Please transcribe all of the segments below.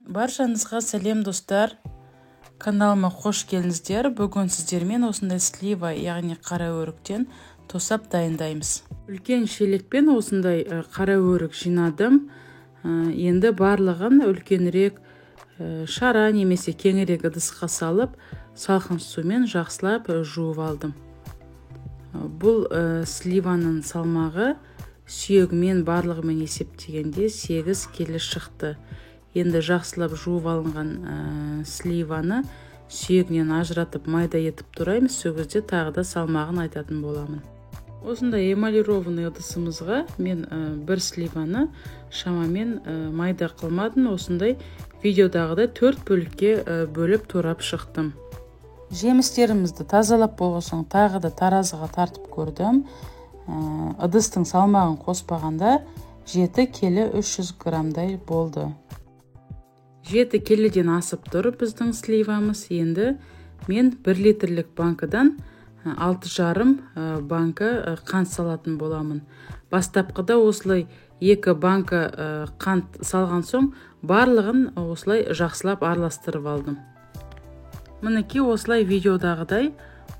Баршаңызға сәлем достар, каналыма қош келдіңіздер. Бүгін сіздермен осындай слива, яғни қара өріктен тосап дайындаймыз. Үлкен шелекпен осындай қара өрік жинадым. Енді барлығын үлкенірек шара немесе кеңірек ыдысқа салып, салқын сумен жақсылап жуып алдым. Бұл сливаның салмағы сүйегімен барлығымен есептегенде 8 келі шықты. Енді жақсылап жуып алынған сливаны сүйегінен ажыратып майда етіп тураймыз. Сол кезде тағы да салмағын айтатын боламын. Осындай эмалированный ыдысымызға мен бір сливаны шамамен майда қылмадым. Осындай видеодағыдай 4 бөлікке бөліп турап шықтым. Жемістерімізді тазалап болған соң тағы да таразыға тартып көрдім. Ыдыстың салмағын қоспағанда 7 келі 300 грамдай болды. 7 келіден асып тұр біздің сливамыз. Енді мен 1 литрлік банкадан 6,5 банка қант салатын боламын. Бастапқыда осылай 2 банка қант салған соң барлығын осылай жақсылап араластырып алдым. Мінекей осылай видеодағыдай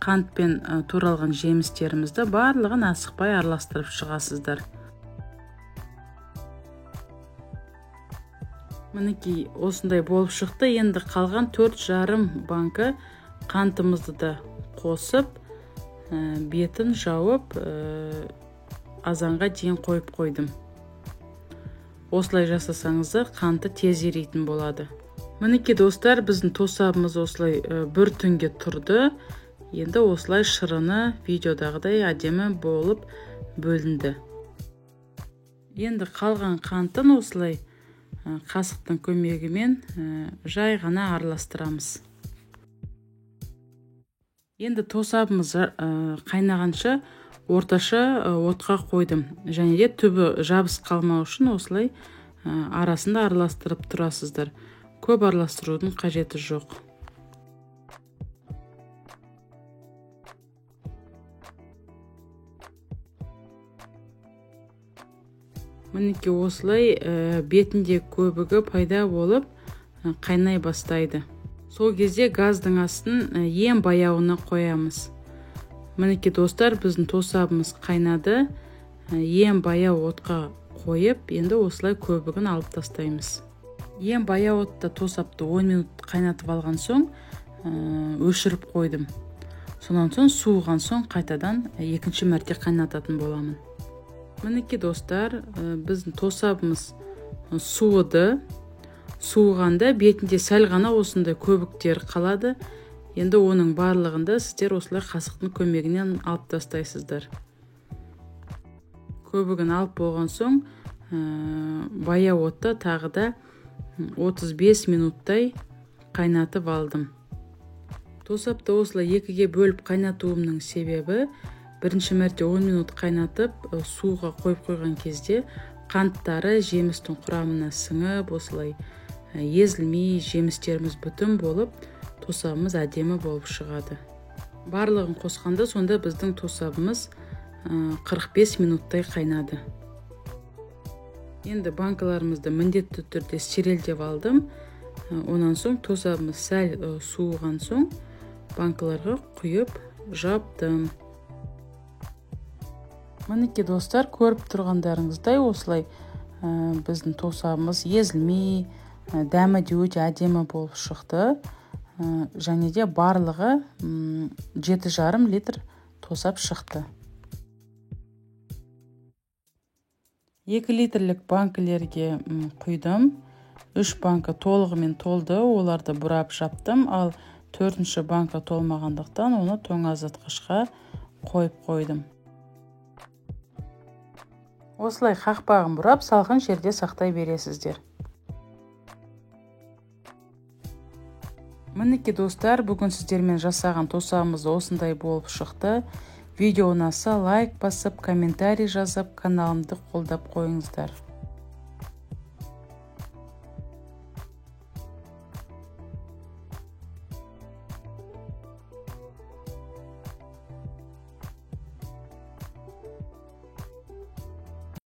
қантпен туралған жемістерімізді барлығын асықпай араластырып шығасыздар. Мінекей осындай болып шықты. Енді қалған 4,5 банка қантымызды да қосып, бетін жауып, азанға дейін қойып қойдым. Осылай жасасаңыздар қанты тез еритін болады. Мінекей достар, біздің тосабымыз осылай бір түнге тұрды. Енді осылай шырыны видеодағыдай әдемі болып бөлінді. Енді қалған қантын осылай қасықтың көмегімен жай ғана араластырамыз. Енді тосабымыз қайнағанша орташа отқа қойдым. Және де түбі жабыс қалмау үшін осылай арасында араластырып тұрасыздар. Көп араластырудың қажеті жоқ. Мінекей осылай бетінде көбігі пайда болып қайнай бастайды. Сол кезде газдың астын ең баяуына қоямыз. Мінекей достар, біздің тосабымыз қайнады. Ең баяу отқа қойып, енді осылай көбігін алып тастаймыз. Ең баяу отта тосапты 10 минут қайнатып алған соң өшіріп қойдым. Сонан соң суыған соң қайтадан екінші мәрте қайнататын боламын. Мінекей достар, біздің тосабымыз суыды. Суығанда бетінде сәл ғана осындай көбіктер қалады. Енді оның барлығында сіздер осылай қасықтың көмегінен алып тастайсыздар. Көбігін алып болған соң баяу отта тағы да 35 минуттай қайнатып алдым. Тосапты осылай екіге бөліп қайнатуымның себебі, бірінші мәрте 10 минут қайнатып суға қойып қойған кезде қанттары жемістің құрамына сіңіп, осылай езілмей, жемістеріміз бүтін болып, тосабымыз әдемі болып шығады. Барлығын қосқанда сонда біздің тосабымыз 45 минуттай қайнады. Енді банкаларымызды міндетті түрде стерильдеп алдым. Онан соң тосабымыз сәл суыған соң банкаларға құйып жаптым. Мінекей достар, көріп тұрғандарыңыздай осылай біздің тосабымыз езілмей, дәмі де өте әдемі болып шықты. Және де барлығы 7,5 литр тосап шықты. 2 литрлік банкілерге құйдым. 3 банка толығымен толды, оларды бұрап жаптым. Ал 4-ші банка толмағандықтан оны тоңазытқышқа қойып қойдым. Осылай қақпағын бұрап, салқын жерде сақтай бересіздер. Мінекей достар, бүгін сіздермен жасаған тосабымыз осындай болып шықты. Видео ұнаса лайк басып, комментарий жазып, каналымды қолдап қойыңыздар.